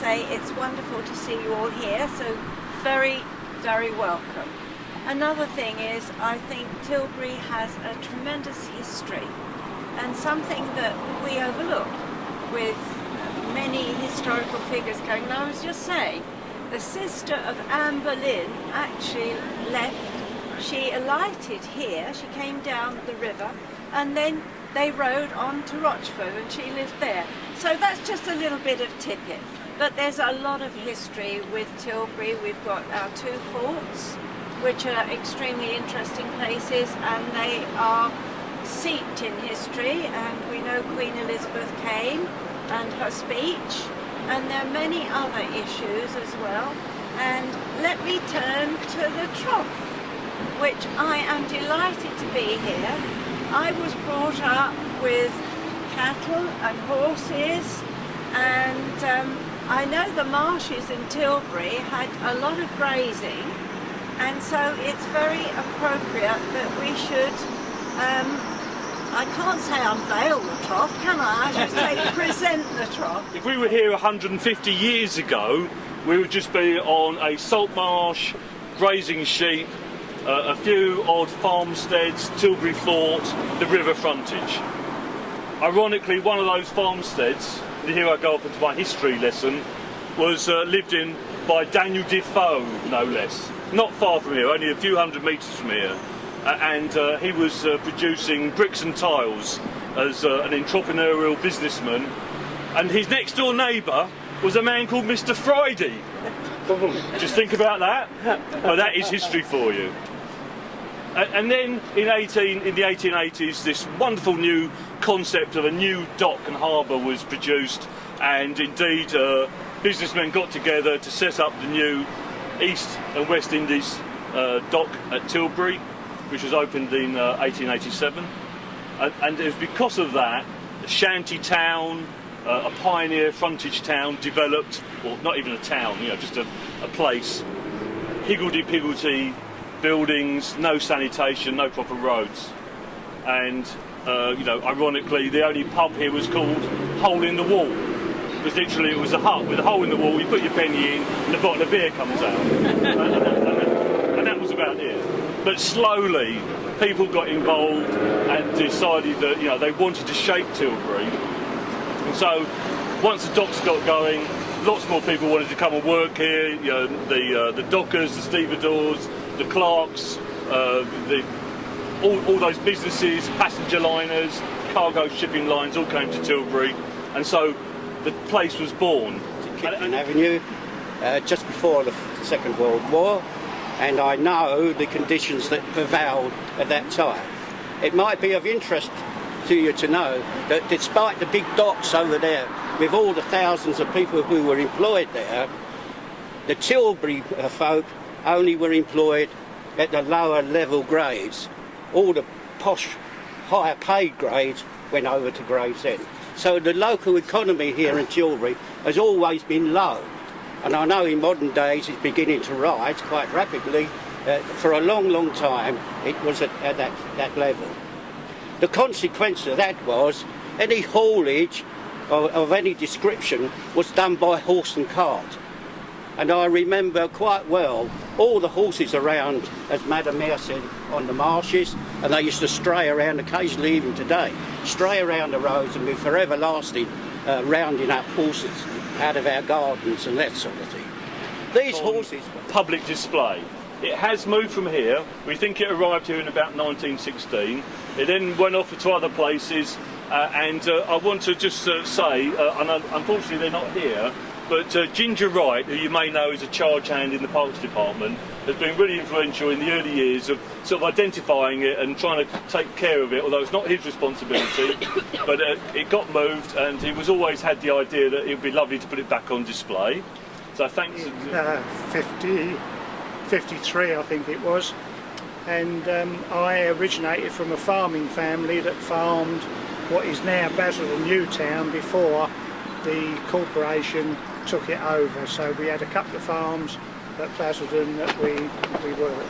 say it's wonderful to see you all here, so very, very welcome. Another thing is, I think Tilbury has a tremendous history, and something that we overlook with many historical figures going. And I was just saying, the sister of Anne Boleyn actually left. She alighted here, she came down the river, and then they rode on to Rochford, and she lived there. So that's just a little bit of tippet. But there's a lot of history with Tilbury. We've got our two forts, which are extremely interesting places, and they are steeped in history. And we know Queen Elizabeth came, and her speech, and there are many other issues as well. And let me turn to the Trough, which I am delighted to be here. I was brought up with cattle and horses, and I know the marshes in Tilbury had a lot of grazing, and so it's very appropriate that we should I can't say unveil the trough, can I? I should say present the trough. If we were here 150 years ago, we would just be on a salt marsh, grazing sheep, a few odd farmsteads, Tilbury Fort, the river frontage. Ironically, one of those farmsteads, and here I go off into my history lesson, was lived in by Daniel Defoe, no less. Not far from here, only a few hundred metres from here. And he was producing bricks and tiles as an entrepreneurial businessman, and his next door neighbour was a man called Mr. Friday. Just think about that. Well, that is history for you. And then in the 1880s, this wonderful new concept of a new dock and harbour was produced, and indeed businessmen got together to set up the new East and West Indies dock at Tilbury, which was opened in 1887, and it was because of that a shanty town, a pioneer frontage town developed, or not even a town, just a place, higgledy-piggledy buildings, no sanitation, no proper roads, and ironically the only pub here was called Hole in the Wall, because literally it was a hut with a hole in the wall. You put your penny in and a bottle of beer comes out, and that was about it. But slowly, people got involved and decided that they wanted to shape Tilbury. And so, once the docks got going, lots more people wanted to come and work here. The dockers, the stevedores, the clerks, all those businesses, passenger liners, cargo shipping lines, all came to Tilbury, and so the place was born. Kipling Avenue, just before the Second World War. And I know the conditions that prevailed at that time. It might be of interest to you to know that despite the big docks over there, with all the thousands of people who were employed there, the Tilbury folk only were employed at the lower level grades. All the posh, higher paid grades went over to Gravesend. So the local economy here in Tilbury has always been low. And I know in modern days it's beginning to rise quite rapidly. For a long, long time it was at that level. The consequence of that was any haulage of any description was done by horse and cart. And I remember quite well all the horses around, as Madam Mayor said, on the marshes, and they used to stray around occasionally, even today, stray around the roads and be forever lasting, rounding up horses out of our gardens and that sort of thing. These horses... Public display. It has moved from here. We think it arrived here in about 1916. It then went off to other places, and I want to just say, and unfortunately they're not here, but Ginger Wright, who you may know is a charge hand in the Parks Department, has been really influential in the early years of sort of identifying it and trying to take care of it, although it's not his responsibility. But it got moved, and he was always had the idea that it would be lovely to put it back on display. So thanks. 53, I think it was. And I originated from a farming family that farmed what is now Basildon Newtown before the corporation took it over. So we had a couple of farms at Basildon that we worked.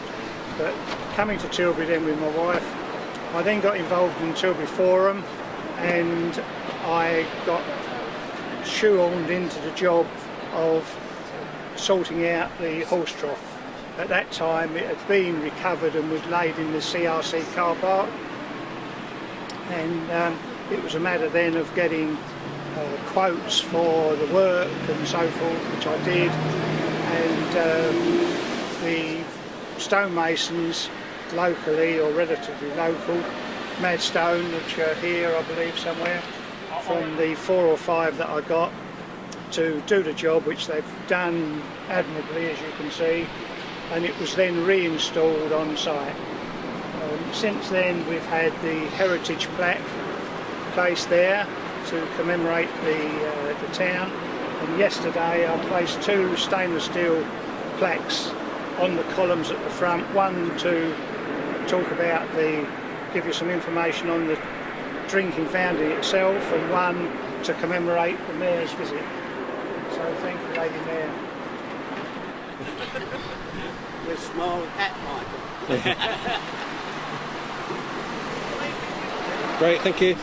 But coming to Tilbury then with my wife, I then got involved in Tilbury Forum, and I got shoehorned into the job of sorting out the horse trough. At that time it had been recovered and was laid in the CRC car park, and it was a matter then of getting quotes for the work and so forth, which I did, and the stonemasons locally, or relatively local, Madstone, which are here I believe somewhere, from the 4 or 5 that I got to do the job, which they've done admirably, as you can see, and it was then reinstalled on site. Since then we've had the heritage plaque placed there to commemorate the town, and yesterday I placed 2 stainless steel plaques on the columns at the front, one to talk about give you some information on the drinking fountain itself, and one to commemorate the Mayor's visit. So thank you, Lady Mayor. With small hat, Michael. Great, thank you.